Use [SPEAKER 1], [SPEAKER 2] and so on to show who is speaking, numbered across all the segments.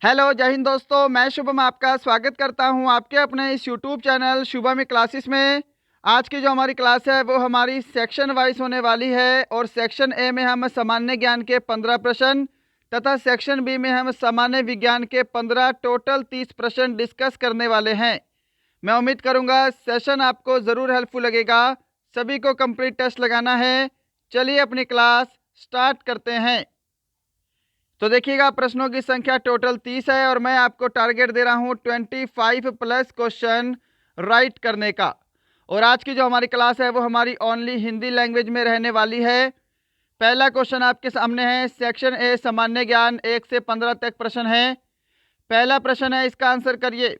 [SPEAKER 1] Hello, जय हिंद दोस्तों। मैं शुभम आपका स्वागत करता हूं आपके अपने इस यूट्यूब चैनल शुभम क्लासेस में। आज की जो हमारी क्लास है वो हमारी सेक्शन वाइज होने वाली है और सेक्शन ए में हम सामान्य ज्ञान के 15 प्रश्न तथा सेक्शन बी में हम सामान्य विज्ञान के 15 टोटल 30 प्रश्न डिस्कस करने वाले हैं। मैं उम्मीद करूंगा सेशन आपको ज़रूर हेल्पफुल लगेगा। सभी को कंप्लीट टेस्ट लगाना है। चलिए अपनी क्लास स्टार्ट करते हैं। तो देखिएगा, प्रश्नों की संख्या टोटल 30 है और मैं आपको टारगेट दे रहा हूं 25 प्लस क्वेश्चन राइट करने का। और आज की जो हमारी क्लास है वो हमारी ओनली हिंदी लैंग्वेज में रहने वाली है। पहला क्वेश्चन आपके सामने है। सेक्शन ए सामान्य ज्ञान 1 से 15 तक प्रश्न है। पहला प्रश्न है, इसका आंसर करिए।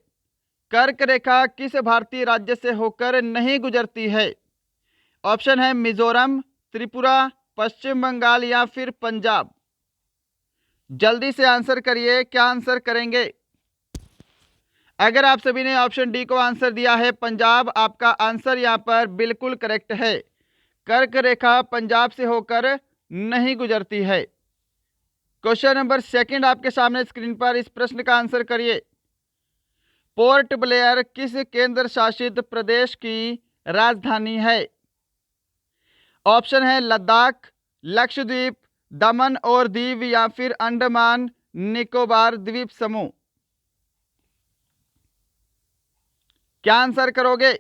[SPEAKER 1] कर्क रेखा किस भारतीय राज्य से होकर नहीं गुजरती है? ऑप्शन है मिजोरम, त्रिपुरा, पश्चिम बंगाल या फिर पंजाब। जल्दी से आंसर करिए, क्या आंसर करेंगे? अगर आप सभी ने ऑप्शन डी को आंसर दिया है पंजाब, आपका आंसर यहाँ पर बिल्कुल करेक्ट है। कर्क रेखा पंजाब से होकर नहीं गुजरती है। क्वेश्चन नंबर सेकंड आपके सामने स्क्रीन पर, इस प्रश्न का आंसर करिए। पोर्ट ब्लेयर किस केंद्र शासित प्रदेश की राजधानी है? ऑप्शन है लद्दाख, लक्षद्वीप, दमन और दीव या फिर अंडमान निकोबार द्वीप समूह। क्या आंसर करोगे?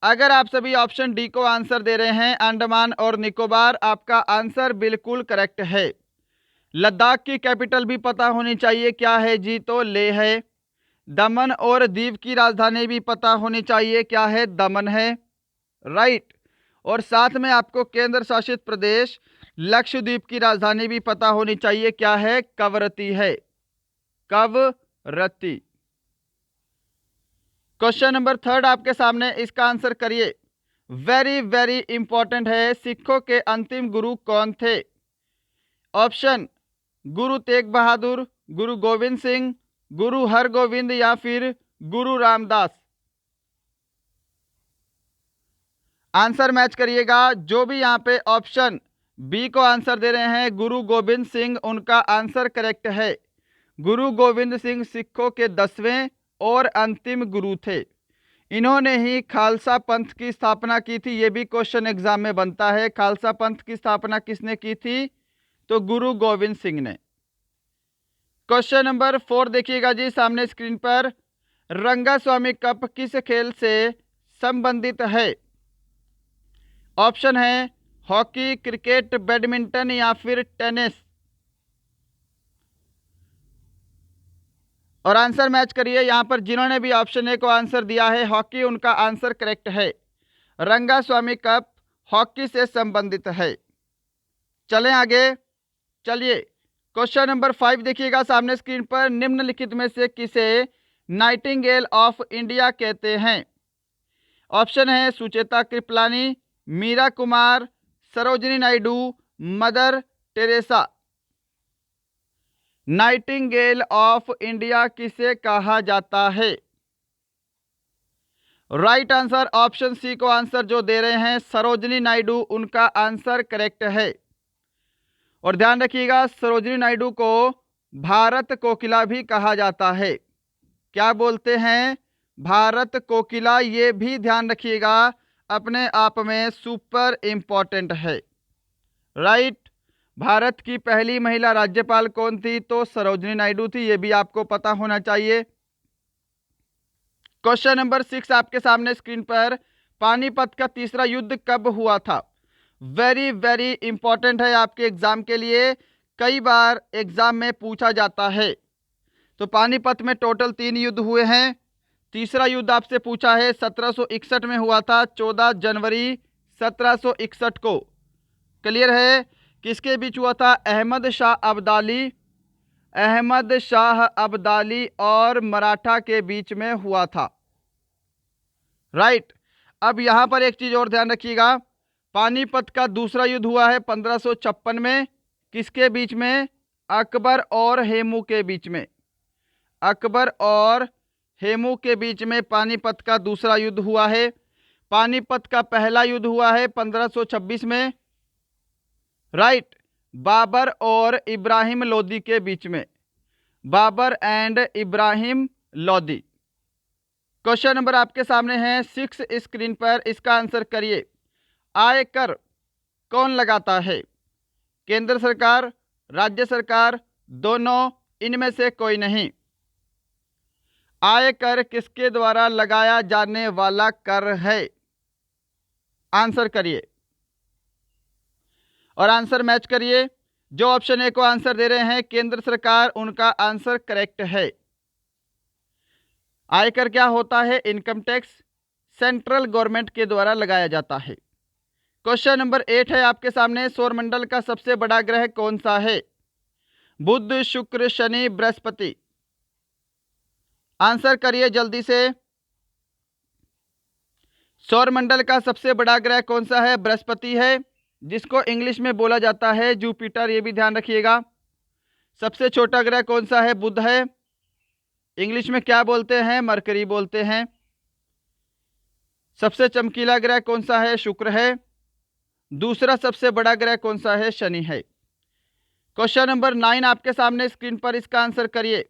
[SPEAKER 1] अगर आप सभी ऑप्शन डी को आंसर दे रहे हैं अंडमान और निकोबार, आपका आंसर बिल्कुल करेक्ट है। लद्दाख की कैपिटल भी पता होनी चाहिए, क्या है जी? तो लेह है। दमन और दीव की राजधानी भी पता होनी चाहिए, क्या है? दमन है। राइट। और साथ में आपको केंद्र शासित प्रदेश लक्षद्वीप की राजधानी भी पता होनी चाहिए, क्या है? कवरत्ती है। कवरत्ती। क्वेश्चन नंबर थर्ड आपके सामने, इसका आंसर करिए। वेरी वेरी इंपॉर्टेंट है। सिखों के अंतिम गुरु कौन थे? ऑप्शन गुरु तेग बहादुर, गुरु गोविंद सिंह, गुरु हरगोविंद या फिर गुरु रामदास। आंसर मैच करिएगा। जो भी यहाँ पे ऑप्शन बी को आंसर दे रहे हैं गुरु गोविंद सिंह, उनका आंसर करेक्ट है। गुरु गोविंद सिंह सिखों के 10वें और अंतिम गुरु थे। इन्होंने ही खालसा पंथ की स्थापना की थी। ये भी क्वेश्चन एग्जाम में बनता है। खालसा पंथ की स्थापना किसने की थी? तो गुरु गोविंद सिंह ने। क्वेश्चन नंबर 4 देखिएगा जी सामने स्क्रीन पर। रंगास्वामी कप किस खेल से संबंधित है? ऑप्शन है हॉकी, क्रिकेट, बैडमिंटन या फिर टेनिस। और आंसर मैच करिए। यहां पर जिन्होंने भी ऑप्शन ए को आंसर दिया है हॉकी, उनका आंसर करेक्ट है। रंगास्वामी कप हॉकी से संबंधित है। चलें आगे। चलिए क्वेश्चन नंबर 5 देखिएगा सामने स्क्रीन पर। निम्नलिखित में से किसे नाइटिंगेल ऑफ इंडिया कहते हैं? ऑप्शन है Sucheta Kripalani, Meera Kumar, Sarojini Naidu, Mother Teresa. Nightingale of India किसे कहा जाता है? राइट आंसर ऑप्शन सी को आंसर जो दे रहे हैं सरोजिनी नायडू, उनका आंसर करेक्ट है। और ध्यान रखिएगा, सरोजिनी नायडू को भारत कोकिला भी कहा जाता है। क्या बोलते हैं? भारत कोकिला। ये भी ध्यान रखिएगा, अपने आप में सुपर इंपॉर्टेंट है। राइट। भारत की पहली महिला राज्यपाल कौन थी? तो सरोजिनी नायडू थी। ये भी आपको पता होना चाहिए। क्वेश्चन नंबर 6 आपके सामने स्क्रीन पर। पानीपत का तीसरा युद्ध कब हुआ था? वेरी वेरी इंपॉर्टेंट है आपके एग्जाम के लिए। कई बार एग्जाम में पूछा जाता है। तो पानीपत में टोटल 3 युद्ध हुए हैं। तीसरा युद्ध आपसे पूछा है 1761 में हुआ था, 14 जनवरी 1761 को। क्लियर है? किसके बीच हुआ था? अहमद शाह अब्दाली और मराठा के बीच में हुआ था। राइट। अब यहां पर एक चीज और ध्यान रखिएगा। पानीपत का दूसरा युद्ध हुआ है 1556 में। किसके बीच में? अकबर और हेमू के बीच में। अकबर और हेमू के बीच में पानीपत का दूसरा युद्ध हुआ है। पानीपत का पहला युद्ध हुआ है 1526 में। राइट। बाबर और इब्राहिम लोदी के बीच में। Babur and Ibrahim Lodi. Question number आपके सामने है 6 स्क्रीन पर, इसका आंसर करिए। आयकर कौन लगाता है? केंद्र सरकार, राज्य सरकार, दोनों, इनमें से कोई नहीं। आयकर किसके द्वारा लगाया जाने वाला कर है? आंसर करिए और आंसर मैच करिए। जो ऑप्शन ए को आंसर दे रहे हैं केंद्र सरकार, उनका आंसर करेक्ट है। आयकर क्या होता है? इनकम टैक्स सेंट्रल गवर्नमेंट के द्वारा लगाया जाता है। क्वेश्चन नंबर 8 है आपके सामने, सौरमंडल का सबसे बड़ा ग्रह कौन सा है? बुध, शुक्र, शनि, बृहस्पति। आंसर करिए जल्दी से। सौरमंडल का सबसे बड़ा ग्रह कौन सा है? बृहस्पति है, जिसको इंग्लिश में बोला जाता है जुपिटर, ये भी ध्यान रखिएगा। सबसे छोटा ग्रह कौन सा है? बुध है, इंग्लिश में क्या बोलते हैं? मरकरी बोलते हैं। सबसे चमकीला ग्रह कौन सा है? शुक्र है। दूसरा सबसे बड़ा ग्रह कौन सा है? शनि है। क्वेश्चन नंबर 9 आपके सामने स्क्रीन पर, इसका आंसर करिए।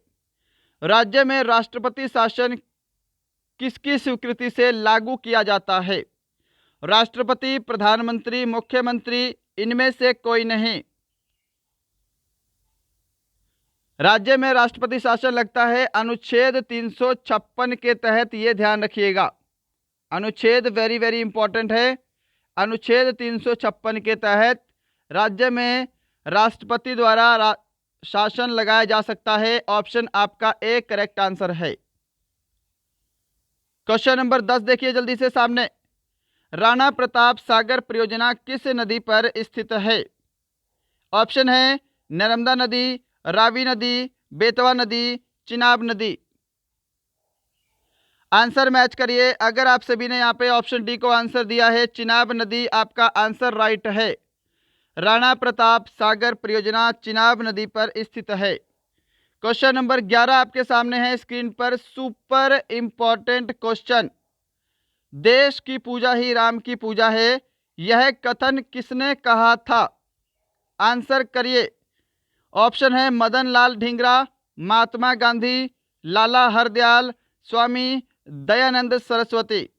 [SPEAKER 1] राज्य में राष्ट्रपति शासन किसकी स्वीकृति से लागू किया जाता है? राष्ट्रपति, प्रधानमंत्री, मुख्यमंत्री, इनमें से कोई नहीं। राज्य में राष्ट्रपति शासन लगता है अनुच्छेद 356 के तहत, ये ध्यान रखिएगा। अनुच्छेद वेरी वेरी इंपॉर्टेंट है। अनुच्छेद 356 के तहत राज्य में राष्ट्रपति द्वारा शासन लगाया जा सकता है। ऑप्शन आपका ए करेक्ट आंसर है। क्वेश्चन नंबर 10 देखिए जल्दी से सामने। राणा प्रताप सागर परियोजना किस नदी पर स्थित है? ऑप्शन है नर्मदा नदी, रावी नदी, बेतवा नदी, चिनाब नदी। आंसर मैच करिए। अगर आप सभी ने यहाँ पे ऑप्शन डी को आंसर दिया है, चिनाब नदी आपका आंसर राइट है। राणा प्रताप सागर परियोजना चिनाब नदी पर स्थित है। क्वेश्चन नंबर 11 आपके सामने है स्क्रीन पर, सुपर इंपॉर्टेंट क्वेश्चन। देश की पूजा ही राम की पूजा है, यह कथन किसने कहा था? आंसर करिए। ऑप्शन है मदन लाल ढींगरा, महात्मा गांधी, लाला हरदयाल, स्वामी दयानंद सरस्वती।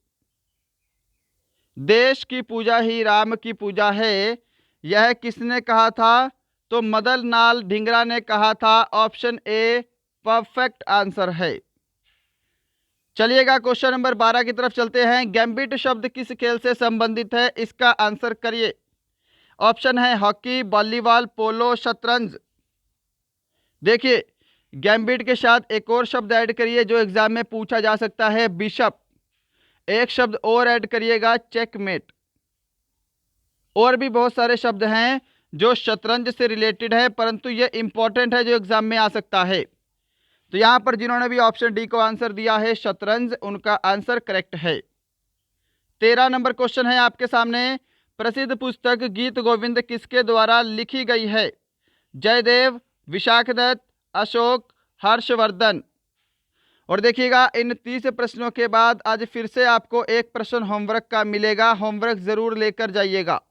[SPEAKER 1] देश की पूजा ही राम की पूजा है, यह किसने कहा था? तो मदन लाल ढींगरा ने कहा था। ऑप्शन ए परफेक्ट आंसर है। चलिएगा क्वेश्चन नंबर 12 की तरफ चलते हैं। गैम्बिट शब्द किस खेल से संबंधित है? इसका आंसर करिए। ऑप्शन है हॉकी, वॉलीबॉल, पोलो, शतरंज। देखिए गैम्बिट के साथ एक और शब्द ऐड करिए जो एग्जाम में पूछा जा सकता है, बिशप। एक शब्द और ऐड करिएगा, चेकमेट। और भी बहुत सारे शब्द हैं जो शतरंज से रिलेटेड है, परंतु ये इंपॉर्टेंट है जो एग्जाम में आ सकता है। तो यहां पर जिन्होंने भी ऑप्शन डी को आंसर दिया है शतरंज, उनका आंसर करेक्ट है। 13 नंबर क्वेश्चन है आपके सामने। प्रसिद्ध पुस्तक गीत गोविंद किसके द्वारा लिखी गई है? जयदेव, विशाखदत्त, अशोक, हर्षवर्धन। और देखिएगा इन 30 प्रश्नों के बाद आज फिर से आपको एक प्रश्न होमवर्क का मिलेगा, होमवर्क जरूर लेकर जाइएगा।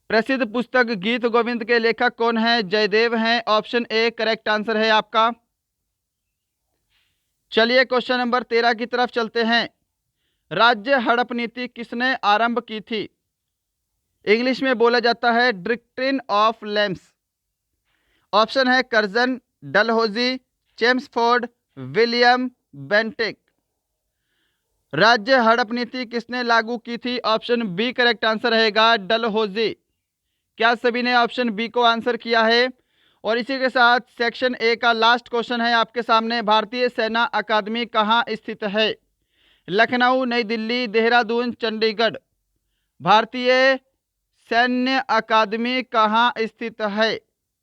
[SPEAKER 1] प्रसिद्ध पुस्तक गीत गोविंद के लेखक कौन है? जयदेव हैं। ऑप्शन ए करेक्ट आंसर है आपका। चलिए क्वेश्चन नंबर 13 की तरफ चलते हैं। राज्य हड़प नीति किसने आरंभ की थी? इंग्लिश में बोला जाता है डॉक्ट्रिन ऑफ लैम्स। ऑप्शन है Curzon, Dalhousie, Chelmsford, William Bentinck. राज्य हड़प नीति किसने लागू की थी? ऑप्शन बी करेक्ट आंसर रहेगा, डलहौजी। क्या सभी ने ऑप्शन बी को आंसर किया है? और इसी के साथ सेक्शन ए का लास्ट क्वेश्चन है आपके सामने। भारतीय सेना अकादमी कहाँ स्थित है? लखनऊ, नई दिल्ली, देहरादून, चंडीगढ़। भारतीय सैन्य अकादमी कहाँ स्थित है?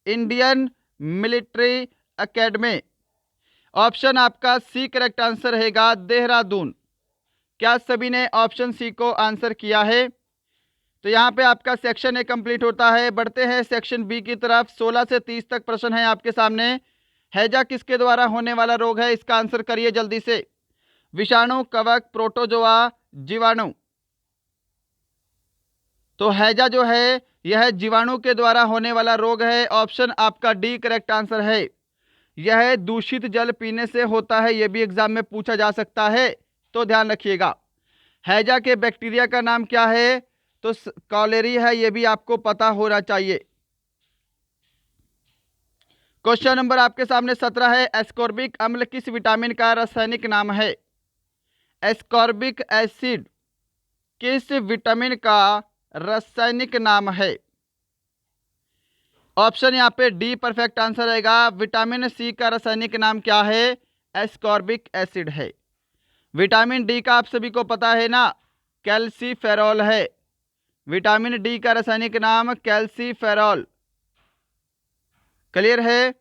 [SPEAKER 1] Indian military academy. ऑप्शन आपका सी करेक्ट आंसर रहेगा, देहरादून। क्या सभी ने ऑप्शन सी को आंसर किया है? तो यहाँ पे आपका सेक्शन ए कंप्लीट होता है। बढ़ते हैं सेक्शन बी की तरफ। 16 से 30 तक प्रश्न है आपके सामने। हैजा किसके द्वारा होने वाला रोग है? इसका आंसर करिए जल्दी से। विषाणु, कवक, प्रोटोजोआ, जीवाणु। तो हैजा जो है यह जीवाणु के द्वारा होने वाला रोग है। ऑप्शन आपका डी करेक्ट आंसर है। यह दूषित जल पीने से होता है, यह भी एग्जाम में पूछा जा सकता है, तो ध्यान रखिएगा। हैजा के बैक्टीरिया का नाम क्या है? तो कॉलेरी है, यह भी आपको पता होना चाहिए। क्वेश्चन नंबर आपके सामने 17 है। एस्कॉर्बिक अम्ल किस विटामिन का रासायनिक नाम है? एस्कॉर्बिक एसिड किस विटामिन का रासायनिक नाम है? ऑप्शन यहाँ पे डी परफेक्ट आंसर रहेगा। विटामिन सी का रासायनिक नाम क्या है? एस्कॉर्बिक एसिड है। विटामिन डी का आप सभी को पता है ना, कैल्सीफेरॉल है। विटामिन डी का रासायनिक नाम कैल्सीफेरॉल। क्लियर है?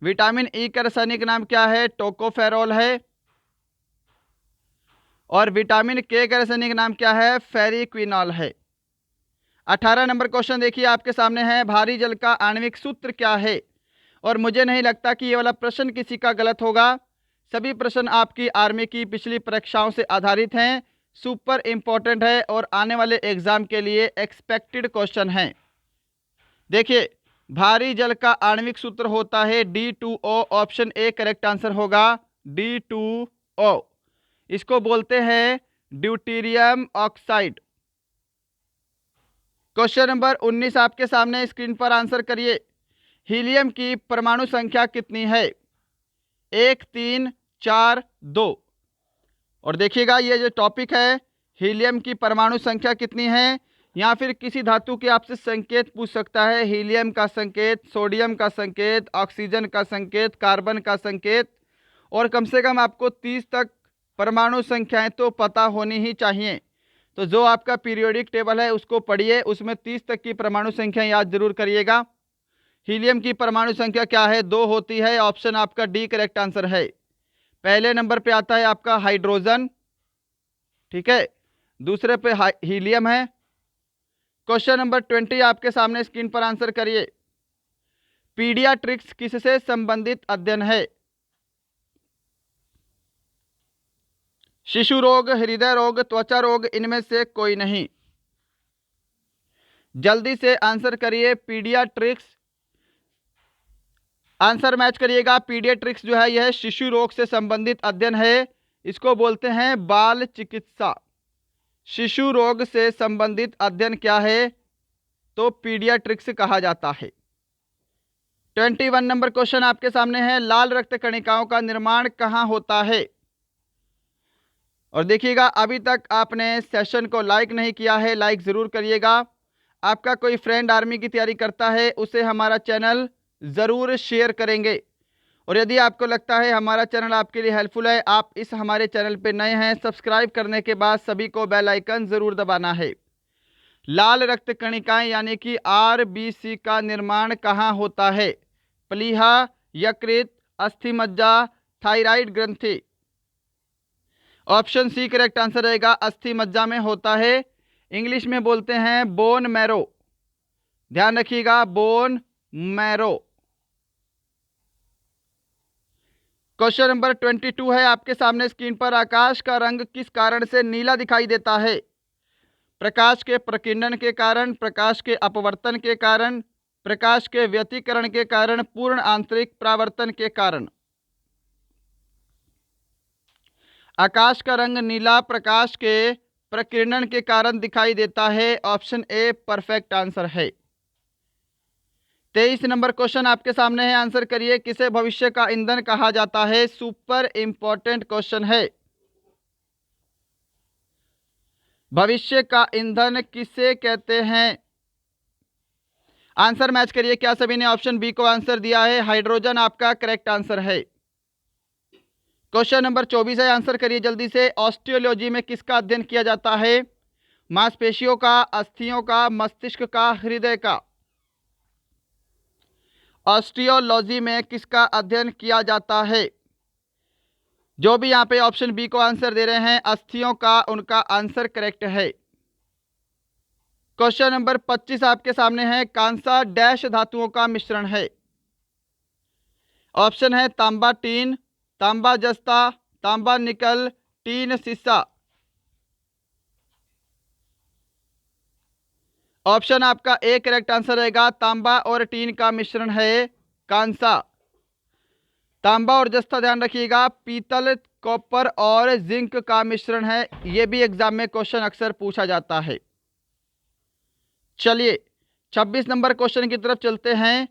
[SPEAKER 1] विटामिन ई का रासायनिक नाम क्या है? टोकोफेरॉल है। और विटामिन के का रासायनिक नाम क्या है? फेरिक्विनॉल है। 18 नंबर क्वेश्चन देखिए आपके सामने है। भारी जल का आणविक सूत्र क्या है? और मुझे नहीं लगता कि ये वाला प्रश्न किसी का गलत होगा। सभी प्रश्न आपकी आर्मी की पिछली परीक्षाओं से आधारित हैं, सुपर इंपॉर्टेंट है और आने वाले एग्जाम के लिए एक्सपेक्टेड क्वेश्चन है। देखिए, भारी जल का आणविक सूत्र होता है D2O। Option A correct answer होगा, D2O। इसको बोलते हैं ड्यूटेरियम ऑक्साइड। क्वेश्चन नंबर 19 आपके सामने, स्क्रीन पर आंसर करिए। हीलियम की परमाणु संख्या कितनी है? 1, 3, 4, 2। और देखिएगा, ये जो टॉपिक है, हीलियम की परमाणु संख्या कितनी है, या फिर किसी धातु के आपसे संकेत पूछ सकता है। हीलियम का संकेत, सोडियम का संकेत, ऑक्सीजन का संकेत, कार्बन का संकेत, और कम से कम आपको 30 तक परमाणु संख्याएं तो पता होनी ही चाहिए। तो जो आपका पीरियोडिक टेबल है उसको पढ़िए, उसमें 30 तक की परमाणु संख्या याद जरूर करिएगा। हीलियम की परमाणु संख्या क्या है? 2 होती है। ऑप्शन आपका डी करेक्ट आंसर है। पहले नंबर पे आता है आपका हाइड्रोजन, ठीक है, दूसरे पे हीलियम है। क्वेश्चन नंबर 20 आपके सामने, स्क्रीन पर आंसर करिए। पीडियाट्रिक्स किससे संबंधित अध्ययन है? शिशु रोग, हृदय रोग, त्वचा रोग, इनमें से कोई नहीं। जल्दी से आंसर करिए। पीडियाट्रिक्स, आंसर मैच करिएगा। पीडियाट्रिक्स जो है यह शिशु रोग से संबंधित अध्ययन है। इसको बोलते हैं बाल चिकित्सा। शिशु रोग से संबंधित अध्ययन क्या है? तो पीडियाट्रिक्स कहा जाता है। 21 नंबर क्वेश्चन आपके सामने है। लाल रक्त कणिकाओं का निर्माण कहाँ होता है? और देखिएगा, अभी तक आपने सेशन को लाइक नहीं किया है, लाइक ज़रूर करिएगा। आपका कोई फ्रेंड आर्मी की तैयारी करता है, उसे हमारा चैनल ज़रूर शेयर करेंगे। और यदि आपको लगता है हमारा चैनल आपके लिए हेल्पफुल है, आप इस हमारे चैनल पे नए हैं, सब्सक्राइब करने के बाद सभी को बेल आइकन ज़रूर दबाना है। लाल रक्त कणिकाएं यानी कि RBC का निर्माण कहाँ होता है? प्लीहा, यकृत, अस्थि मज्जा, थायराइड ग्रंथि। ऑप्शन सी करेक्ट आंसर रहेगा, अस्थि मज्जा में होता है। इंग्लिश में बोलते हैं बोन मैरो। ध्यान रखिएगा, बोन मैरो। क्वेश्चन नंबर 22 है आपके सामने, स्क्रीन पर। आकाश का रंग किस कारण से नीला दिखाई देता है? प्रकाश के प्रकीर्णन के कारण, प्रकाश के अपवर्तन के कारण, प्रकाश के व्यतिकरण के कारण, पूर्ण आंतरिक परावर्तन के कारण। आकाश का रंग नीला प्रकाश के प्रकीर्णन के कारण दिखाई देता है। ऑप्शन ए परफेक्ट आंसर है। 23 नंबर क्वेश्चन आपके सामने है, आंसर करिए। किसे भविष्य का ईंधन कहा जाता है? सुपर इंपॉर्टेंट क्वेश्चन है। भविष्य का ईंधन किसे कहते हैं? आंसर मैच करिए। क्या सभी ने ऑप्शन बी को आंसर दिया है? हाइड्रोजन आपका करेक्ट आंसर है। क्वेश्चन नंबर 24 है, आंसर करिए जल्दी से। ऑस्टियोलॉजी में किसका अध्ययन किया जाता है? मांसपेशियों का, अस्थियों का, मस्तिष्क का, हृदय का। ऑस्टियोलॉजी में किसका अध्ययन किया जाता है? जो भी यहाँ पे ऑप्शन बी को आंसर दे रहे हैं अस्थियों का, उनका आंसर करेक्ट है। क्वेश्चन नंबर 25 आपके सामने है। कांसा डैश धातुओं का मिश्रण है? ऑप्शन है तांबा टीन, तांबा जस्ता, तांबा निकल, टीन शीशा। ऑप्शन आपका ए करेक्ट आंसर रहेगा। तांबा और टीन का मिश्रण है कांसा। तांबा और जस्ता ध्यान रखिएगा, पीतल, कॉपर और जिंक का मिश्रण है। यह भी एग्जाम में क्वेश्चन अक्सर पूछा जाता है। चलिए 26 नंबर क्वेश्चन की तरफ चलते हैं।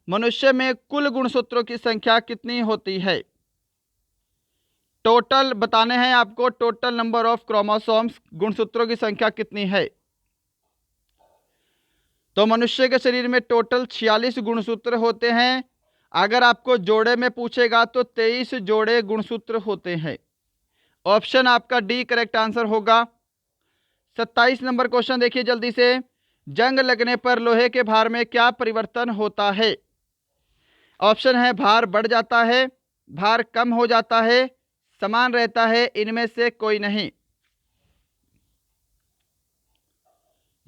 [SPEAKER 1] मनुष्य में कुल गुणसूत्रों की संख्या कितनी होती है? टोटल बताने हैं आपको, टोटल नंबर ऑफ क्रोमोसोम्स, गुणसूत्रों की संख्या कितनी है। तो मनुष्य के शरीर में टोटल 46 गुणसूत्र होते हैं। अगर आपको जोड़े में पूछेगा तो 23 जोड़े गुणसूत्र होते हैं। ऑप्शन आपका डी करेक्ट आंसर होगा। 27 नंबर क्वेश्चन देखिए जल्दी से। जंग लगने पर लोहे के भार में क्या परिवर्तन होता है? ऑप्शन है भार बढ़ जाता है, भार कम हो जाता है, समान रहता है, इनमें से कोई नहीं।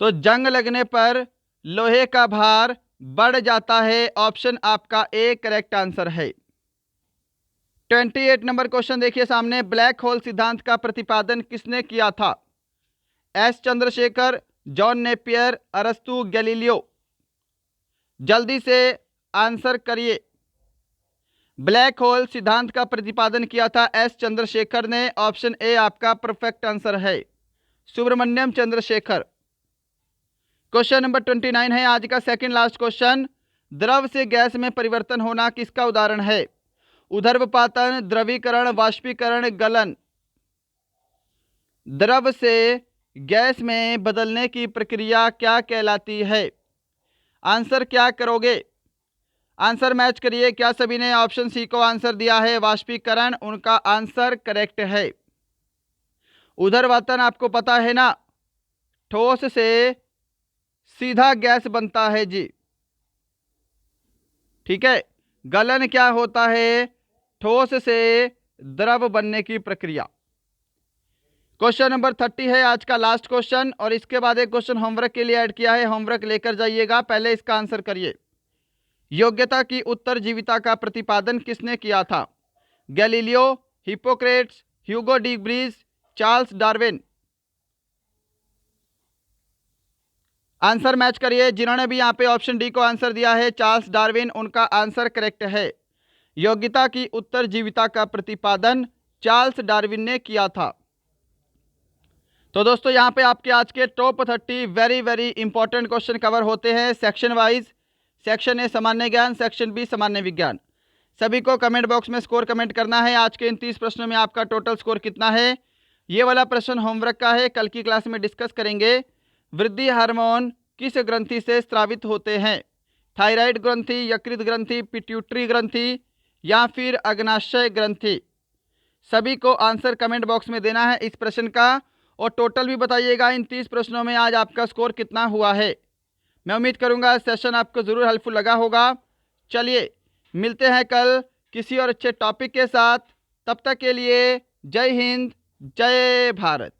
[SPEAKER 1] तो जंग लगने पर लोहे का भार बढ़ जाता है। ऑप्शन आपका ए करेक्ट आंसर है। 28 नंबर क्वेश्चन देखिए सामने। ब्लैक होल सिद्धांत का प्रतिपादन किसने किया था? एस चंद्रशेखर, जॉन नेपियर, अरस्तु, गैलीलियो। जल्दी से आंसर करिए। ब्लैक होल सिद्धांत का प्रतिपादन किया था एस चंद्रशेखर ने। ऑप्शन ए आपका परफेक्ट आंसर है, सुब्रमण्यम चंद्रशेखर। क्वेश्चन नंबर 29 है आज का सेकंड लास्ट क्वेश्चन। द्रव से गैस में परिवर्तन होना किसका उदाहरण है? उदर्वपातन, द्रवीकरण, वाष्पीकरण, गलन। द्रव से गैस में बदलने की प्रक्रिया क्या कहलाती है? आंसर क्या करोगे? आंसर मैच करिए। क्या सभी ने ऑप्शन सी को आंसर दिया है? वाष्पीकरण उनका आंसर करेक्ट है। उदर्वपातन आपको पता है ना, ठोस से सीधा गैस बनता है जी, ठीक है। गलन क्या होता है? ठोस से द्रव बनने की प्रक्रिया। क्वेश्चन नंबर 30 है आज का लास्ट क्वेश्चन, और इसके बाद एक क्वेश्चन होमवर्क के लिए ऐड किया है, होमवर्क लेकर जाइएगा। पहले इसका आंसर करिए। योग्यता की उत्तरजीविता का प्रतिपादन किसने किया था? Galileo, Hippocrates, Hugo de Vries, Charles Darwin. Answer match करिए। जिन्होंने भी यहाँ पे ऑप्शन डी को आंसर दिया है चार्ल्स डार्विन, उनका आंसर करेक्ट है। योग्यता की उत्तरजीविता का प्रतिपादन चार्ल्स डार्विन ने किया था। तो दोस्तों यहाँ पे आपके आज के top 30 very very important question cover होते हैं सेक्शन वाइज। सेक्शन ए सामान्य ज्ञान, सेक्शन बी सामान्य विज्ञान। सभी को कमेंट बॉक्स में स्कोर कमेंट करना है। आज के इन 30 प्रश्नों में आपका टोटल स्कोर कितना है? ये वाला प्रश्न होमवर्क का है, कल की क्लास में डिस्कस करेंगे। वृद्धि हार्मोन किस ग्रंथि से स्रावित होते हैं? थायराइड ग्रंथि, यकृत ग्रंथि, पिट्यूटरी ग्रंथि या फिर अग्नाशय ग्रंथि? सभी को आंसर कमेंट बॉक्स में देना है इस प्रश्न का, और टोटल भी बताइएगा इन 30 प्रश्नों में आज आपका स्कोर कितना हुआ है। मैं उम्मीद करूंगा सेशन आपको ज़रूर हेल्पफुल लगा होगा। चलिए मिलते हैं कल किसी और अच्छे टॉपिक के साथ। तब तक के लिए जय हिंद, जय भारत।